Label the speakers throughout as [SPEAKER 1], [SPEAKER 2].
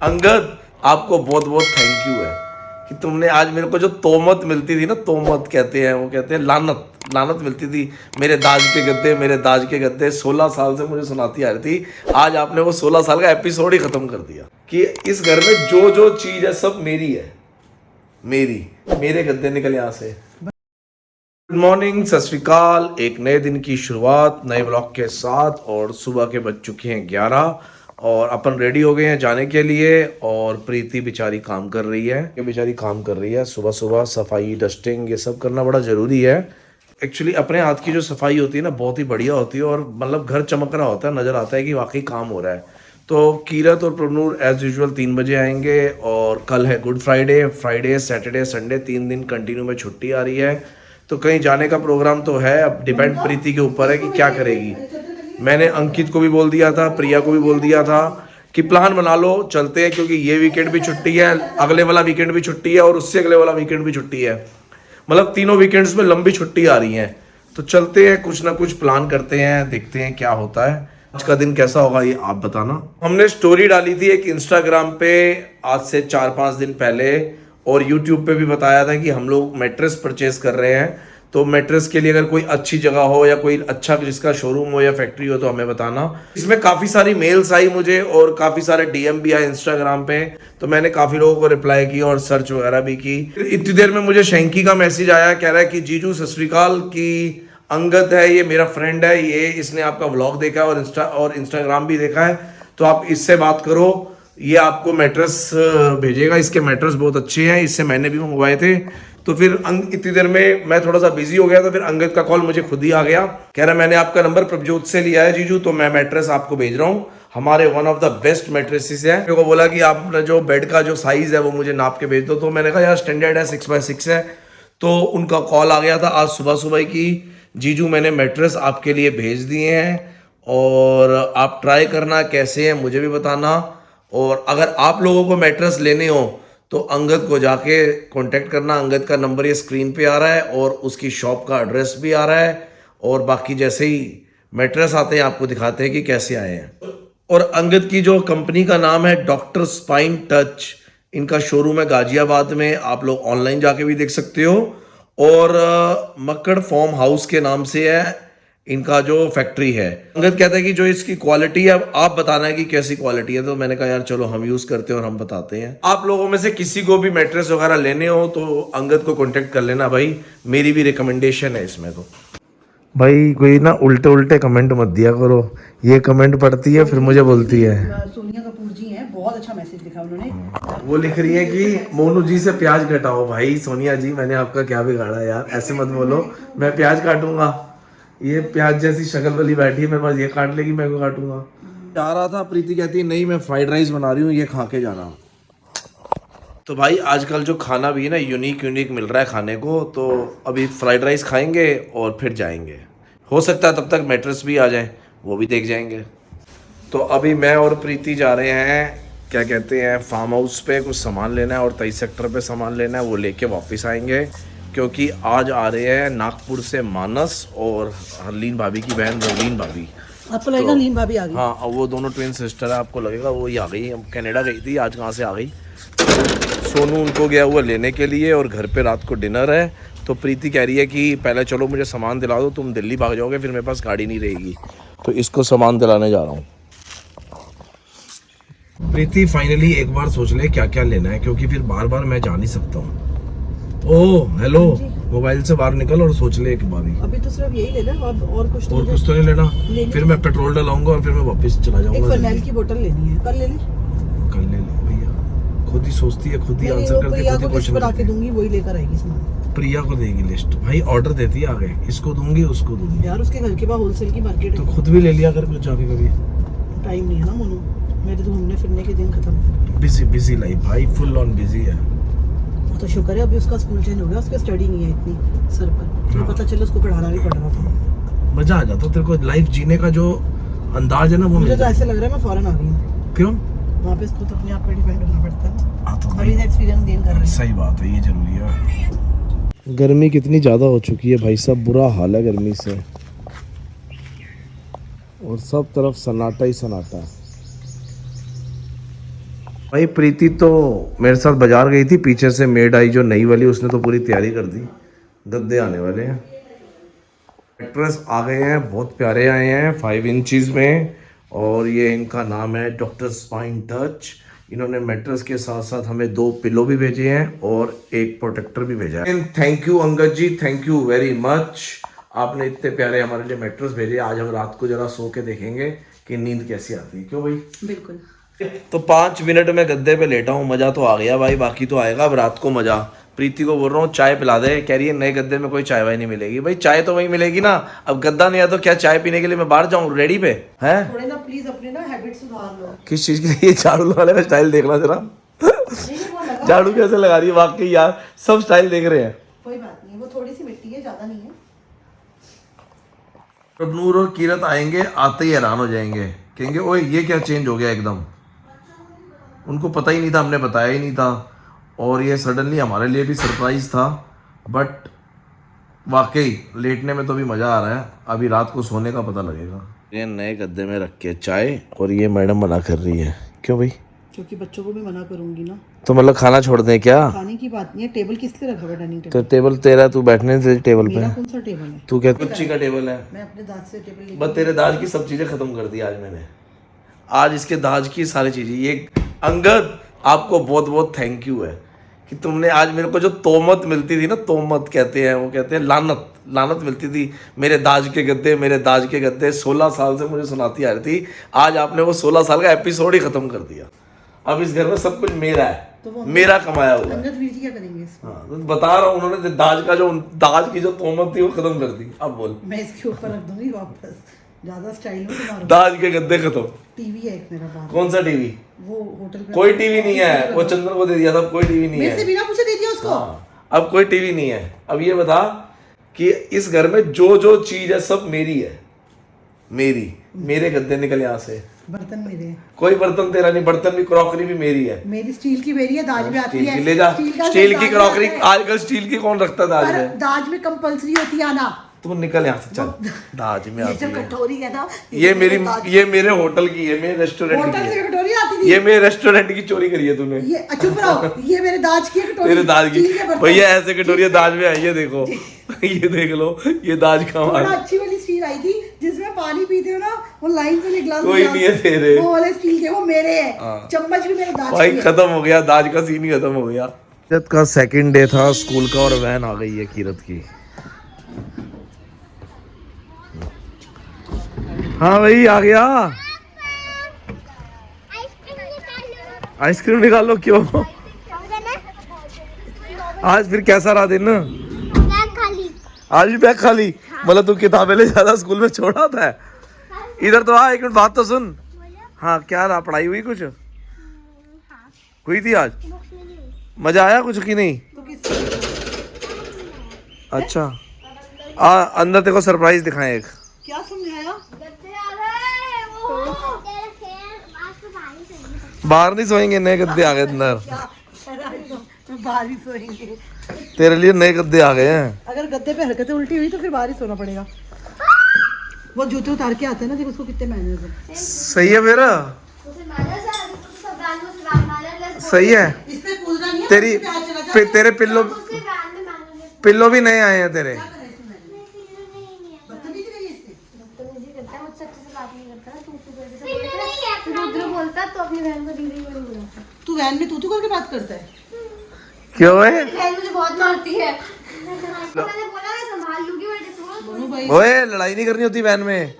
[SPEAKER 1] अंगद, आपको बहुत बहुत थैंक यू है कि तुमने आज मेरे को जो तोमत मिलती थी ना, तोमत कहते हैं, वो कहते हैं लानत, लानत मिलती थी मेरे दाज के गद्दे, मेरे दाज के गद्दे 16 साल से मुझे सुनाती आ रही थी। आज आपने वो 16 साल का एपिसोड ही खत्म कर दिया कि इस घर में जो जो चीज है सब मेरी है, मेरी, मेरे गद्दे निकल यहाँ से। गुड मॉर्निंग, सत श्री अकाल। एक नए दिन की शुरुआत नए ब्लॉग के साथ और सुबह के बज चुके हैं 11 और अपन रेडी हो गए हैं जाने के लिए। और प्रीति बेचारी काम कर रही है, ये बेचारी काम कर रही है। सुबह सुबह सफाई, डस्टिंग, ये सब करना बड़ा ज़रूरी है। एक्चुअली अपने हाथ की जो सफाई होती है ना, बहुत ही बढ़िया होती है और मतलब घर चमक रहा होता है, नज़र आता है कि वाकई काम हो रहा है। तो कीरत और प्रनूर एज यूजुअल 3 बजे आएंगे और कल है good Friday, Friday Saturday Sunday 3 दिन कंटिन्यू में छुट्टी आ रही है। तो कहीं जाने का प्रोग्राम तो है, अब डिपेंड प्रीति के ऊपर है कि क्या करेगी। मैंने अंकित को भी बोल दिया था, प्रिया को भी बोल दिया था कि प्लान बना लो, चलते हैं, क्योंकि ये वीकेंड भी छुट्टी है, अगले वाला वीकेंड भी छुट्टी है और उससे अगले वाला वीकेंड भी छुट्टी है। मतलब तीनों वीकेंड्स में लंबी छुट्टी आ रही है। तो चलते हैं, कुछ ना कुछ प्लान करते हैं, देखते हैं क्या होता है। आज का दिन कैसा होगा ये आप बताना। हमने स्टोरी डाली थी एक इंस्टाग्राम पे आज से 4-5 दिन पहले और यूट्यूब पे भी बताया था कि हम लोग मैट्रेस परचेज कर रहे हैं। तो मैट्रेस के लिए अगर कोई अच्छी जगह हो या कोई अच्छा जिसका शोरूम हो या फैक्ट्री हो तो हमें बताना। इसमें काफ़ी सारी मेल्स आई मुझे और काफ़ी सारे डीएम भी आए इंस्टाग्राम पे, तो मैंने काफ़ी लोगों को रिप्लाई किया और सर्च वगैरह भी की। इतनी देर में मुझे शैंकी का मैसेज आया, कह रहा है कि जीजू सत श्री अकाल, की अंगद है, ये मेरा फ्रेंड है, ये इसने आपका व्लॉग देखा है और इंस्टाग्राम भी देखा है, तो आप इससे बात करो, ये आपको मैट्रेस भेजेगा। इसके मैट्रेस बहुत अच्छे हैं, इससे मैंने भी मंगवाए थे। तो फिर इतनी देर में मैं थोड़ा सा बिजी हो गया, तो फिर अंगद का कॉल मुझे खुद ही आ गया, कह रहा मैंने आपका नंबर प्रभजोत से लिया है जीजू, तो मैं मैट्रेस आपको भेज रहा हूँ, हमारे one of the best mattresses है। मेरे को बोला कि आपने जो बेड का जो साइज है वो मुझे नाप के भेज दो। तो मैंने कहा यार स्टैंडर्ड है, 6x6 है। तो उनका कॉल आ गया था आज सुबह सुबह की, जीजू मैंने मैट्रेस आपके लिए भेज दिए हैं और आप ट्राई करना, कैसे हैं मुझे भी बताना। और अगर आप लोगों को मैट्रेस लेने हो तो अंगद को जाके कांटेक्ट करना। अंगद का नंबर ये स्क्रीन पे आ रहा है और उसकी शॉप का एड्रेस भी आ रहा है और बाकी जैसे ही मैट्रेस आते हैं आपको दिखाते हैं कि कैसे आए हैं। और अंगद की जो कंपनी का नाम है डॉक्टर स्पाइन टच, इनका शोरूम है गाजियाबाद में, आप लोग ऑनलाइन जाके भी देख सकते हो। और मक्कड़ फॉर्म हाउस के नाम से है इनका जो फैक्ट्री है। अंगद कहता है कि जो इसकी क्वालिटी है अब आप बताना है कि कैसी क्वालिटी है। तो मैंने कहा यार चलो हम यूज करते हैं और हम बताते हैं। आप लोगों में से किसी को भी मैट्रेस वगैरह लेने हो तो अंगद को कांटेक्ट कर लेना भाई, मेरी भी रिकमेंडेशन है इसमें। तो भाई कोई ना उल्टे उल्टे कमेंट मत दिया करो, ये कमेंट पढ़ती है फिर मुझे बोलती है।
[SPEAKER 2] सोनिया कपूर जी हैं, बहुत अच्छा मैसेज लिखा उन्होंने।
[SPEAKER 1] वो लिख रही है कि मोनू जी से प्याज घटाओ। भाई सोनिया जी मैंने आपका क्या बिगाड़ा यार, ऐसे मत बोलो, मैं प्याज काटूंगा? ये प्याज जैसी शक्ल वाली बैठी है मेरे पास, ये काट लेगी, मैं को काटूंगा? जा रहा था, प्रीति कहती है नहीं मैं फ्राइड राइस बना रही हूँ, ये खा के जाना। तो भाई आजकल जो खाना भी है ना यूनिक मिल रहा है खाने को, तो अभी फ्राइड राइस खाएंगे और फिर जाएंगे। हो सकता है तब तक मैट्रेस भी आ जाए, वो भी देख जाएंगे। तो अभी मैं और प्रीति जा रहे हैं, क्या कहते हैं, फार्म हाउस पे कुछ सामान लेना है और 23 सेक्टर पे सामान लेना है, वो लेके वापस आएंगे। क्योंकि आज आ रहे हैं नागपुर से मानस और हरलीन भाभी की बहन रोलीन भाभी।
[SPEAKER 2] आपको लगेगा नीम भाभी आ गई?
[SPEAKER 1] हाँ, अब वो दोनों ट्विन सिस्टर है, आपको लगेगा वो ही आ गई। अब कनाडा गई थी, आज कहाँ से आ गई। सोनू उनको गया हुआ लेने के लिए और घर पे रात को डिनर है। तो प्रीति कह रही है कि पहले चलो मुझे सामान दिला दो, तुम दिल्ली भाग जाओगे फिर मेरे पास गाड़ी नहीं रहेगी। तो इसको सामान दिलाने जा रहा हूँ। प्रीति फाइनली एक बार सोच ले क्या क्या लेना है, क्योंकि फिर बार बार मैं जा नहीं सकता हूँ। ओह हेलो, मोबाइल से बाहर निकल और सोच ले एक बार ही।
[SPEAKER 2] अभी तो सिर्फ यही लेना और कुछ
[SPEAKER 1] तो नहीं लेना। फिर मैं पेट्रोल डलाऊंगा और फिर मैं वापस चला जाऊंगा।
[SPEAKER 2] एक फरनैल की बोतल लेनी है, कल ले
[SPEAKER 1] भैया, खुद ही सोचती है, खुद ही आंसर करती है, खुद ही क्वेश्चन
[SPEAKER 2] बना के दूंगी, वही लेकर आएगी सामान।
[SPEAKER 1] प्रिया को देगी लिस्ट, भाई ऑर्डर देती है आगे, इसको दूंगी उसको दूंगी।
[SPEAKER 2] यार उसके घर के पास होलसेल की मार्केट है,
[SPEAKER 1] तो खुद भी ले लिया कर कुछ जाके कभी।
[SPEAKER 2] टाइम नहीं है ना मोनू, मेरे तो घूमने फिरने के दिन खत्म।
[SPEAKER 1] बिजी लाइफ भाई, फुल ऑन बिजी है।
[SPEAKER 2] तो शुक्र है अभी उसका स्कूल चेंज हो गया, उसकी स्टडी नहीं है इतनी सर पर, तो पता चला उसको पढ़ाना भी पड़ रहा था।
[SPEAKER 1] मजा आ जाता तेरे को, लाइफ जीने का जो अंदाज है ना वो
[SPEAKER 2] मुझे तो ऐसे लग रहा है मैं फॉरेन आ गई हूँ।
[SPEAKER 1] क्यों?
[SPEAKER 2] वहाँ पे इसको तो अपने आप पे डिपेंड होना पड़ता है,
[SPEAKER 1] तो
[SPEAKER 2] अभी एक्सपीरियंस गेन कर रहे हैं।
[SPEAKER 1] सही बात है, ये जरूरी है। गर्मी कितनी ज़्यादा हो चुकी है भाई साहब, बुरा हाल है गर्मी से और सब तरफ सन्नाटा ही सन्नाटा है। भाई प्रीति तो मेरे साथ बाजार गई थी, पीछे से मेड आई जो नई वाली, उसने तो पूरी तैयारी कर दी। गद्दे आने वाले हैं, मैट्रेस आ गए हैं, बहुत प्यारे आए हैं 5 इंचज़ में। और ये इनका नाम है डॉक्टर स्पाइन टच। इन्होंने मैट्रेस के साथ साथ हमें 2 पिलो भी भेजे हैं और एक प्रोटेक्टर भी भेजा है। Thank you Angad ji, thank you very much. आपने इतने प्यारे हमारे लिए मैट्रेस भेजे। आज हम रात को जरा सो के देखेंगे कि नींद कैसी आती है। क्यों भाई?
[SPEAKER 2] बिल्कुल।
[SPEAKER 1] तो 5 मिनट में गद्दे पे लेटा हूँ, मज़ा तो आ गया भाई, बाकी तो आएगा अब रात को मज़ा। प्रीति को बोल रहा हूँ चाय पिला दे, कह रही है नए गद्दे में कोई चाय वाय नहीं मिलेगी। भाई चाय तो वहीं मिलेगी ना, अब गद्दा नहीं आया तो क्या चाय पीने के लिए मैं बाहर जाऊँ रेडी पे है?
[SPEAKER 2] थोड़े ना प्लीज अपने ना हैबिट सुधार लो।
[SPEAKER 1] किस चीज़ के लिए? झाड़ू लगाने का स्टाइल देखना जरा, झाड़ू कैसे लगा रही है वाकई यार, सब स्टाइल देख रहे हैं।
[SPEAKER 2] कोई बात नहीं, वो थोड़ी सी मिट्टी है, ज्यादा नहीं है।
[SPEAKER 1] नूर और कीरत आएंगे, आते ही हैरान हो जाएंगे, कहेंगे ओए ये क्या चेंज हो गया एकदम। उनको पता ही नहीं था, हमने बताया ही नहीं था, और ये सडनली हमारे लिए भी सरप्राइज था। बट वाकई लेटने में तो भी मज़ा आ रहा है, अभी रात को सोने का पता लगेगा। ये नए गद्दे में रख के चाय, और ये मैडम मना कर रही है। क्यों भाई?
[SPEAKER 2] क्योंकि बच्चों को भी मना करूंगी ना।
[SPEAKER 1] तो मतलब खाना छोड़ दें क्या?
[SPEAKER 2] खाने की बात नहीं है। टेबल किस लिए रखा हुआ डाइनिंग टेबल?
[SPEAKER 1] तो टेबल तेरा, तू बैठने दे टेबल पे।
[SPEAKER 2] मेरा कौन सा टेबल है?
[SPEAKER 1] तू क्या कुच्ची का टेबल है?
[SPEAKER 2] मैं अपने दांत से टेबल लेके
[SPEAKER 1] बस तेरे दाज की सब चीज़ें ख़त्म कर दी आज मैंने। आज इसके दाज की सारी चीज़ें। ये अंगद आपको बहुत बहुत थैंक यू है कि तुमने आज मेरे को जो तोहमत मिलती थी ना, तोहमत कहते हैं, वो कहते हैं लानत, लानत मिलती थी मेरे दाज के गद्दे, मेरे दाज के गद्दे। 16 साल से मुझे सुनाती आ रही थी, आज आपने वो 16 साल का एपिसोड ही ख़त्म कर दिया। अब इस घर में सब कुछ मेरा है,
[SPEAKER 2] तो
[SPEAKER 1] मेरा कमाया हुआ है।
[SPEAKER 2] अंगद वीर जी क्या करेंगे इसमें?
[SPEAKER 1] हाँ, तो बता रहा हूँ, उन्होंने दाज की जो तोहमत थी वो खत्म कर दी। अब बोल।
[SPEAKER 2] मैं इसके ऊपर रख दूंगी वापस, ज्यादा स्टाइल में तुम्हारा।
[SPEAKER 1] दाज के गद्दे खत्म।
[SPEAKER 2] टीवी है एक मेरा बाहर।
[SPEAKER 1] कौन सा टीवी?
[SPEAKER 2] वो होटल पे
[SPEAKER 1] कोई टीवी नहीं है, वो चंदन को दे दिया था, अब कोई टीवी नहीं
[SPEAKER 2] मेरे से
[SPEAKER 1] है।
[SPEAKER 2] बिना पूछे दे दिया उसको।
[SPEAKER 1] हाँ, अब कोई टीवी नहीं है। अब ये बता कि इस घर में जो जो चीज है सब मेरी है, मेरी। मेरे गद्दे निकल यहाँ से।
[SPEAKER 2] बर्तन मेरे हैं।
[SPEAKER 1] कोई बर्तन तेरा नहीं, बर्तन भी क्रॉकरी भी मेरी है।
[SPEAKER 2] मेरी स्टील की मेरी है, दाज में आती है।
[SPEAKER 1] ले जा
[SPEAKER 2] का
[SPEAKER 1] स्टील की
[SPEAKER 2] दाज
[SPEAKER 1] क्रॉकरी।
[SPEAKER 2] आता है।
[SPEAKER 1] आजकल स्टील की कौन रखता है दाज
[SPEAKER 2] पर
[SPEAKER 1] में?
[SPEAKER 2] दाज में कंपलसरी होती है आना।
[SPEAKER 1] तू निकल यहाँ से, चल। दाज में
[SPEAKER 2] ये
[SPEAKER 1] आती
[SPEAKER 2] जो
[SPEAKER 1] है
[SPEAKER 2] कटोरी है ना,
[SPEAKER 1] ये मेरे होटल की है, मेरे रेस्टोरेंट की
[SPEAKER 2] होटल से
[SPEAKER 1] है।
[SPEAKER 2] कटोरी आती थी।
[SPEAKER 1] ये मेरे रेस्टोरेंट की चोरी करी है तूने।
[SPEAKER 2] ये चुप रहो, ये मेरे दाज की है कटोरी।
[SPEAKER 1] तेरे दाज की
[SPEAKER 2] स्टील के बर्तन।
[SPEAKER 1] भैया ऐसे कटोरिया दाज में आई है, देखो। ये देख लो, ये दाज का
[SPEAKER 2] बड़ा
[SPEAKER 1] हमारा।
[SPEAKER 2] अच्छी वाली स्टील आई थी जिसमें पानी पीते हो ना, वो लाइन से गिलास।
[SPEAKER 1] कोई नहीं है तेरे।
[SPEAKER 2] वो वाले स्टील के, वो मेरे हैं।
[SPEAKER 1] हाँ।
[SPEAKER 2] चम्मच भी मेरे दाज
[SPEAKER 1] भाई
[SPEAKER 2] की है।
[SPEAKER 1] खत्म हो गया, दाज का सीन ही खत्म हो गया। कीरत का सेकंड डे था स्कूल का, और वैन आ गई है कीरत की। हाँ भाई आ गया। आइसक्रीम निकालो। क्यों? आज फिर कैसा रहा दिन? आज भी बैग खाली? मतलब तू किताबें ले ज्यादा स्कूल में छोड़ा था? इधर तो आ, एक मिनट बात तो सुन। हाँ क्या रहा, पढ़ाई हुई कुछ? हुई थी आज? मजा आया कुछ कि नहीं? अच्छा अंदर तेरे को सरप्राइज दिखाएं एक।
[SPEAKER 2] क्या समझाया?
[SPEAKER 1] बाहर नहीं सोएंगे, नए गद्दे आ गए अंदर।
[SPEAKER 2] बाहर ही सोएंगे।
[SPEAKER 1] तेरे लिए नए गद्दे आ गए हैं।
[SPEAKER 2] अगर गद्दे पे हरकतें उल्टी हुई तो फिर बाहर ही सोना पड़ेगा। वो जूते उतार के आते हैं ना, देखो उसको कितने मैनर्स हैं।
[SPEAKER 1] सही है फिर, सही है।
[SPEAKER 2] इसमें कूदना नहीं है।
[SPEAKER 1] तेरे पिल्लो भी नए आए हैं तेरे। तू वैन में तू करके बात करता है? क्यों है?
[SPEAKER 3] मुझे बहुत मारती है। मैंने बोला मैं संभाल लूंगी, मैं
[SPEAKER 1] ओए लड़ाई नहीं करनी होती वैन में।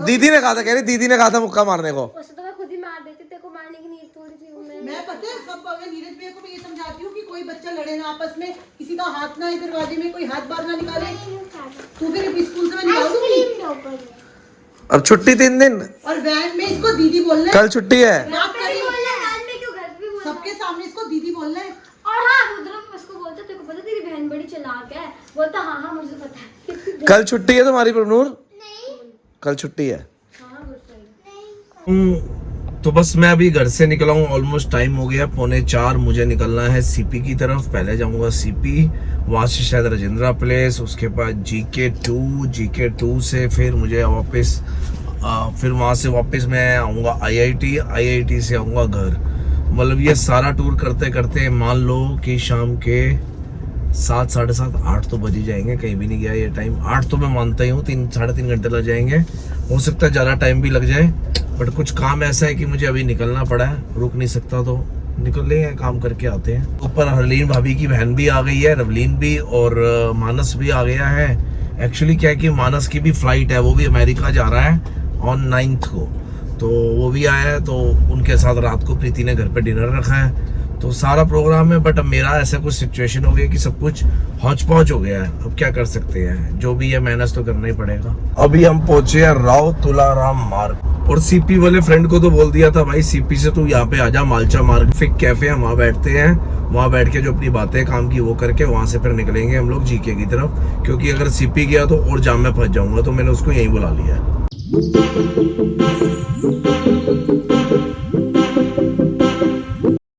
[SPEAKER 1] दीदी ने कहा था, कह रही दीदी ने कहा था मुक्का मारने को।
[SPEAKER 3] उसे तो मैं खुद ही मार देती, तेरे को मारने की नीयत थोड़ी थी।
[SPEAKER 2] मैं पता है सब नीरज भैया को मैं ये समझाती हूँ कि कोई बच्चा लड़े ना आपस में, किसी का हाथ ना दरवाजे में, कोई हाथ बाहर ना निकाले। तू फिर स्कूल से मैं निकाल दूंगी।
[SPEAKER 1] अब छुट्टी 3 दिन,
[SPEAKER 2] और वैन में इसको दीदी बोलना है।
[SPEAKER 1] कल छुट्टी है।
[SPEAKER 2] सबके सामने इसको दीदी बोलना है।
[SPEAKER 3] और हाँ रुद्र उसको बोलता, तेरे को पता तेरी बहन बड़ी चालाक है? बोलता हाँ हाँ मुझे पता है।
[SPEAKER 1] कल छुट्टी है तुम्हारी प्रभनूर?
[SPEAKER 3] नहीं।
[SPEAKER 1] कल छुट्टी है।
[SPEAKER 3] हाँ नहीं।
[SPEAKER 1] तो बस मैं अभी घर से निकला हूँ, ऑलमोस्ट टाइम हो गया 3:45। मुझे निकलना है सीपी की तरफ। पहले जाऊंगा सीपी, वहाँ से शायद राजेंद्रा प्लेस, उसके बाद जीके 2 से फिर मुझे वापस फिर वहाँ से वापस मैं आऊँगा आईआईटी से आऊँगा घर। मतलब ये सारा टूर करते करते मान लो कि शाम के 7, साढ़े 7, 8 तो बज ही जाएंगे। कहीं भी नहीं गया ये टाइम। 8 तो मैं मानता ही हूँ, 3, साढ़े 3 घंटे लग जाएंगे। हो सकता है ज़्यादा टाइम भी लग जाए, बट कुछ काम ऐसा है कि मुझे अभी निकलना पड़ा है, रुक नहीं सकता, तो निकल रहे हैं, काम करके आते हैं। ऊपर हरलीन भाभी की बहन भी आ गई है, रवलीन भी, और मानस भी आ गया है। एक्चुअली क्या है कि मानस की भी फ्लाइट है, वो भी अमेरिका जा रहा है ऑन 9th को, तो वो भी आया है। तो उनके साथ रात को प्रीति ने घर पे डिनर रखा है, तो सारा प्रोग्राम है। बट अब मेरा ऐसा कुछ सिचुएशन हो गया कि सब कुछ हौच पौच हो गया है। अब क्या कर सकते हैं, जो भी है मेहनत तो करना ही पड़ेगा। अभी हम पहुंचे हैं राव तुलाराम मार्ग, और सीपी वाले फ्रेंड को तो बोल दिया था भाई सीपी से तू यहाँ पे आजा, मालचा मार्ग फिक कैफे है, वहाँ बैठते हैं। वहाँ बैठ के जो अपनी बातें काम की वो करके वहाँ से फिर निकलेंगे हम लोग जीके की तरफ, क्योंकि अगर सीपी गया तो और जाम में फंस जाऊंगा, तो मैंने उसको यहीं बुला लिया है।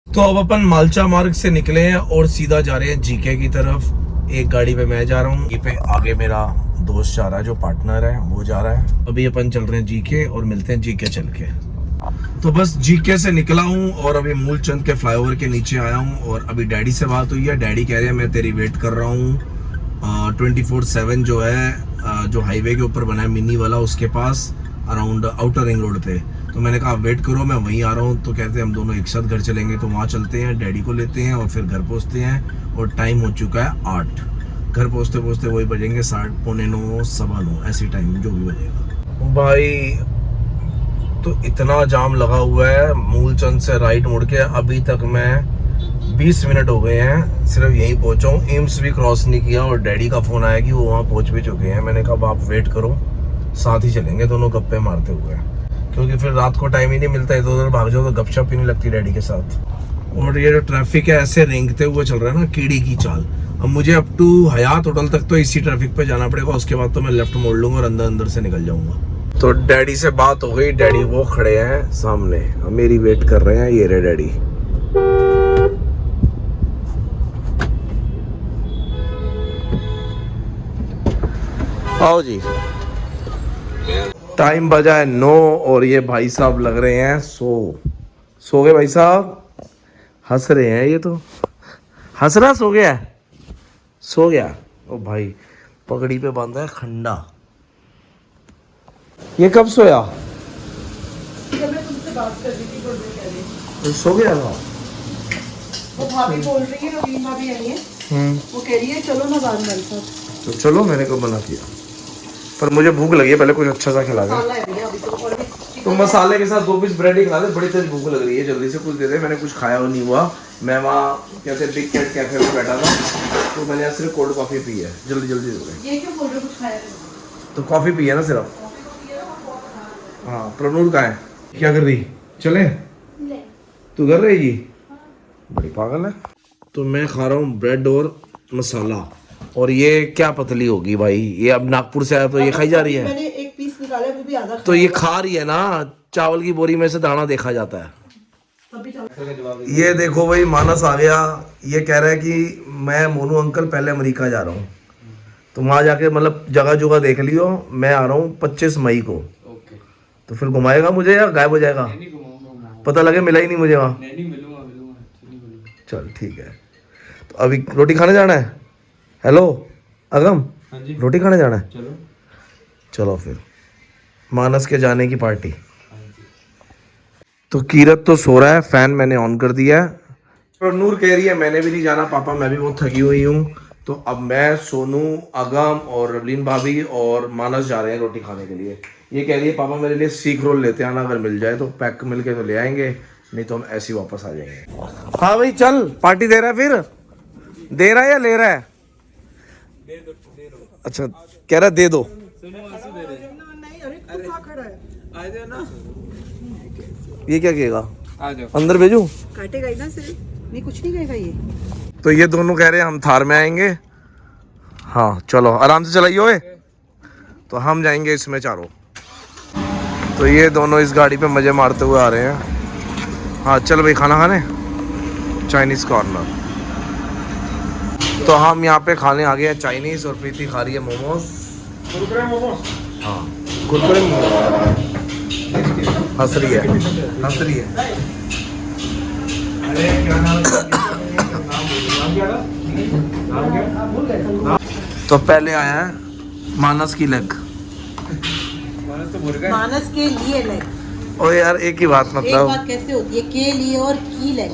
[SPEAKER 1] तो अब अपन मालचा मार्ग से निकले हैं और सीधा जा रहे हैं जीके की तरफ। एक गाड़ी पे मैं जा रहा हूँ, पे आगे मेरा दोस्त जा रहा है, जो पार्टनर है वो जा रहा है। अभी अपन चल रहे हैं जीके और मिलते हैं जीके चल के। तो बस जीके से निकला हूँ और अभी मूलचंद के फ्लाईओवर के नीचे आया हूँ, और अभी डैडी से बात हुई है। डैडी कह रहे हैं मैं तेरी वेट कर रहा हूँ 24/7 जो है, जो हाईवे के ऊपर बना है मिनी वाला, उसके पास अराउंड आउटर रिंग रोड पे। तो मैंने कहा वेट करो, मैं वहीं आ रहा हूँ। तो कहते हैं हम दोनों एक साथ घर चलेंगे, तो वहाँ चलते हैं, डैडी को लेते हैं और फिर घर पहुँचते हैं। और टाइम हो चुका है 8, घर पहुँचते पहुँचते वही बजेंगे 8:30, 9:15, 9:15 ऐसी टाइम जो भी बजेगा भाई। तो इतना जाम लगा हुआ है मूलचंद से राइट मुड़ के, अभी तक मैं 20 मिनट हो गए हैं सिर्फ यहीं पहुंचा हूँ। एम्स भी क्रॉस नहीं किया, और डैडी का फोन आया कि वो वहाँ पहुंच भी चुके हैं। मैंने कहा आप वेट करो, साथ ही चलेंगे दोनों गप्पे मारते हुए, क्योंकि फिर रात को टाइम ही नहीं मिलता, इधर उधर भाग जाओ तो गपशप ही नहीं लगती डैडी के साथ। और ये जो ट्रैफिक है ऐसे रेंगते हुए चल रहा है ना, कीड़ी की चाल। अब मुझे अप टू हयात होटल तक तो इसी ट्रैफिक पे जाना पड़ेगा, उसके बाद तो मैं लेफ्ट मोड़ लूंगा और अंदर अंदर से निकल जाऊंगा। तो डैडी से बात हो गई, डैडी वो खड़े हैं सामने, अब मेरी वेट कर रहे हैं। ये रे डैडी। आओ जी। टाइम बजा है 9 और ये भाई साहब लग रहे हैं सो गए भाई साहब, हंस रहे हैं ये तो, हंस रहा सो गया। ओ भाई पगड़ी पे बांधा है खंडा। ये कब सोया?
[SPEAKER 2] जब मैं तुमसे बात कर रही थी तो कह रही
[SPEAKER 1] तो सो गया था।
[SPEAKER 2] वो भाभी बोल रही है, रवीन भाभी आई है, वो कह रही है चलो ना बाहर मेरे साथ।
[SPEAKER 1] तो चलो, मैंने कब मना किया, पर मुझे भूख लगी है, पहले कुछ अच्छा सा खिला दे।
[SPEAKER 2] मसाला है भैया अभी तो, और भी
[SPEAKER 1] तो मसाले के साथ 2 पीस ब्रेड ही खिला दे, बड़ी तेज भूख लग रही है, जल्दी से कुछ दे दे। मैंने कुछ खाया नहीं हुआ, मैं वहाँ कहते बिग कैट कैफे में बैठा था, तो मैंने यहाँ सिर्फ कोल्ड कॉफी पी है। जल्दी जल्दी दे दे।
[SPEAKER 2] ये क्यों बोल रहे हो कुछ खाया?
[SPEAKER 1] तो कॉफी पी है ना सिर्फ। हाँ, प्रनूर कहाँ है? क्या कर रही? चले तू कर रहेगी? बड़ी पागल है। तो मैं खा रहा हूँ ब्रेड और मसाला, और ये क्या पतली होगी भाई, ये अब नागपुर से आया तो ये खाई जा रही है।
[SPEAKER 2] मैंने एक पीस निकाला है, वो भी आधा
[SPEAKER 1] तो ये खा रही है ना, चावल की बोरी में से दाना देखा जाता है। ये देखो भाई, मानस आ गया। ये कह रहा है कि मैं मोनू अंकल पहले अमेरिका जा रहा हूँ, तो वहाँ जाके मतलब जगह जगह देख लियो, मैं आ रहा हूँ 25 मई को। तो फिर घुमाएगा मुझे या गायब हो जाएगा? पता लगे मिला ही नहीं मुझे वहाँ। चल ठीक है। तो अभी रोटी खाने जाना है। हेलो अगम, रोटी खाने जाना है? चलो फिर मानस के जाने की पार्टी। तो कीरत तो सो रहा है, फैन मैंने ऑन कर दिया है। और नूर कह रही है मैंने भी नहीं जाना पापा, मैं भी बहुत थकी हुई हूँ। तो अब मैं, सोनू, अगम और रवलीन भाभी और मानस जा रहे हैं रोटी खाने के लिए। ये कह रही है पापा मेरे लिए सीख रोल लेते आना, अगर मिल जाए तो पैक मिल के तो ले आएंगे, नहीं तो हम ऐसे ही वापस आ जाएंगे। हाँ भाई चल, पार्टी दे रहा है, फिर दे रहा है या ले रहा है? अच्छा कह रहा है दे दो। ये क्या कहेगा? अंदर भेजू?
[SPEAKER 2] काटेगा ही ना सिर्फ, नहीं कुछ नहीं कहेगा ये।
[SPEAKER 1] तो ये दोनों कह रहे हैं हम थार में आएंगे। हाँ चलो आराम से चलाइए ओए। तो हम जाएंगे इसमें चारों। तो ये दोनों इस गाड़ी पे मजे मारते हुए आ रहे हैं। हाँ चल भाई खाना खाने, चाइनीज कॉर्नर। तो हम यहाँ पे खाने आ गए हैं चाइनीज, और प्रीति खा रही है मोमोज। हाँ कुरकुरे मोमोज। हंस रही है। तो पहले आया है मानस की लेग।
[SPEAKER 2] मानस के लिए लेग।
[SPEAKER 1] ओ यार एक ही बात
[SPEAKER 2] एक
[SPEAKER 1] मतलब
[SPEAKER 2] बात कैसे होती है, के लिए और की लेग?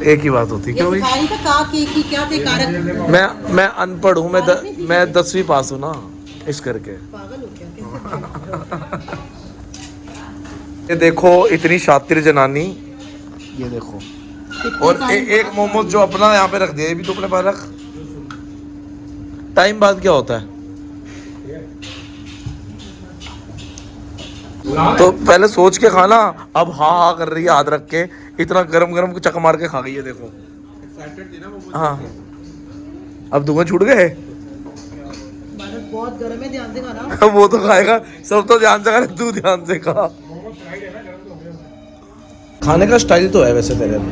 [SPEAKER 1] एक ही बात होती है क्यों भाई?
[SPEAKER 2] सिखाई था का के की क्या थे कारक?
[SPEAKER 1] मैं अनपढ़ हूँ, मैं 10वीं पास हूँ ना, इस करके।
[SPEAKER 2] पागल हो क्या? कैसे?
[SPEAKER 1] ये देखो इतनी शातिर जनानी, ये देखो। और एक मोमोज जो अपना यहाँ पे रख दिया, ये भी तो अपने पास रख। टाइम बाद क्या होता है? तो पहले सोच के खाना, अब हाँ हाँ कर रही है हाथ रख के, इतना गरम गरम चक मार के खा गई है देखो। हाँ अब धुआं छूट गए।
[SPEAKER 2] मानस बहुत गर्म है, ध्यान से खाना।
[SPEAKER 1] वो तो खाएगा, सब तो ध्यान से खा, तू ध्यान से खा। खाने का स्टाइल तो है वैसे तेरे में,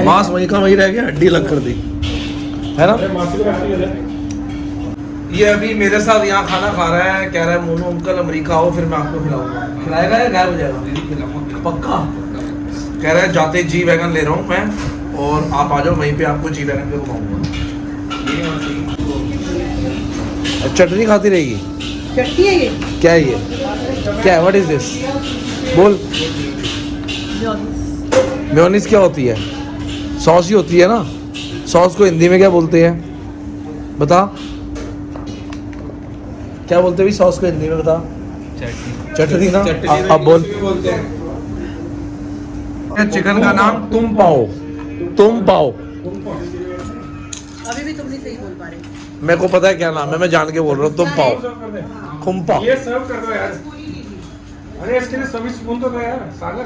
[SPEAKER 1] मांस वहीं का वहीं रह गया, हड्डी अलग कर दी है ना। ये अभी मेरे साथ यहाँ खाना खा रहा है, कह रहा है मोनू अंकल अमेरिका आओ फिर मैं आपको खिलाऊंगा। खिलाएगा या गायब हो जाएगा? पक्का कह रहा है, जाते जी वैगन ले रहा हूँ मैं, और आप आ जाओ वहीं पे, आपको जी वैगन पे घुमाऊंगा। चटनी खाती रहेगी?
[SPEAKER 2] चटनी है ये?
[SPEAKER 1] क्या है ये? क्या है? What is this? बोल। मेयोनीज क्या होती है? सॉस ही होती है ना। सॉस को हिंदी में क्या बोलते हैं बता? क्या बोलते हैं सॉस को हिंदी में बता? चटनी ना। अब बोल। चिकन का नाम तुम पाओ, तुम पाओ।
[SPEAKER 2] अभी भी तुम नहीं सही बोल पा रहे।
[SPEAKER 1] मेरे को पता है क्या नाम है, मैं जान के बोल रहा हूँ, तुम पाओ, खुम्पा।
[SPEAKER 4] ये सर्व कर दो यार। अरे इसके लिए सर्विस स्पून तो दो यार सागर,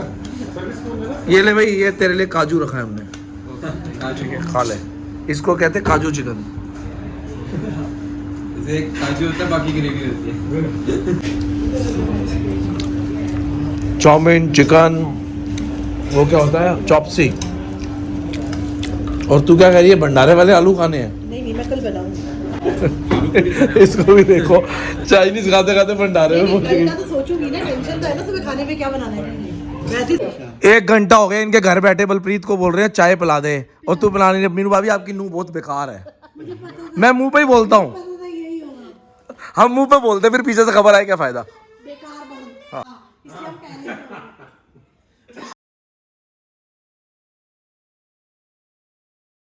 [SPEAKER 4] सर्विस स्पून है ना।
[SPEAKER 1] ये ले भाई, ये तेरे लिए काजू रखा है हमने, खा ले। इसको कहते हैं काजू चिकन।
[SPEAKER 5] एक काजू होता है, बाकी ग्रेवी होती है।
[SPEAKER 1] चाउमीन, चिकन, वो क्या होता है, चॉपसी। और तू क्या कह रही है, भंडारे वाले आलू खाने हैं?
[SPEAKER 2] नहीं मैं कल बनाऊंगी।
[SPEAKER 1] इसको भी देखो, चाइनीज खाते खाते भंडारे में पहुंच
[SPEAKER 2] कल
[SPEAKER 1] गई।
[SPEAKER 2] का तो सोचूंगी ना, टेंशन तो है ना सुबह खाने में क्या बनाना है। वैसे ही
[SPEAKER 1] 1 घंटा हो गया इनके घर बैठे, बलप्रीत को बोल रहे हैं चाय पिला दे, और तू पिला नहीं। मीनू भाभी आपकी नूह बहुत बेकार है। मैं मुंह पे ही बोलता हूँ, हम मुंह पे बोलते फिर पीछे से खबर आए क्या फायदा।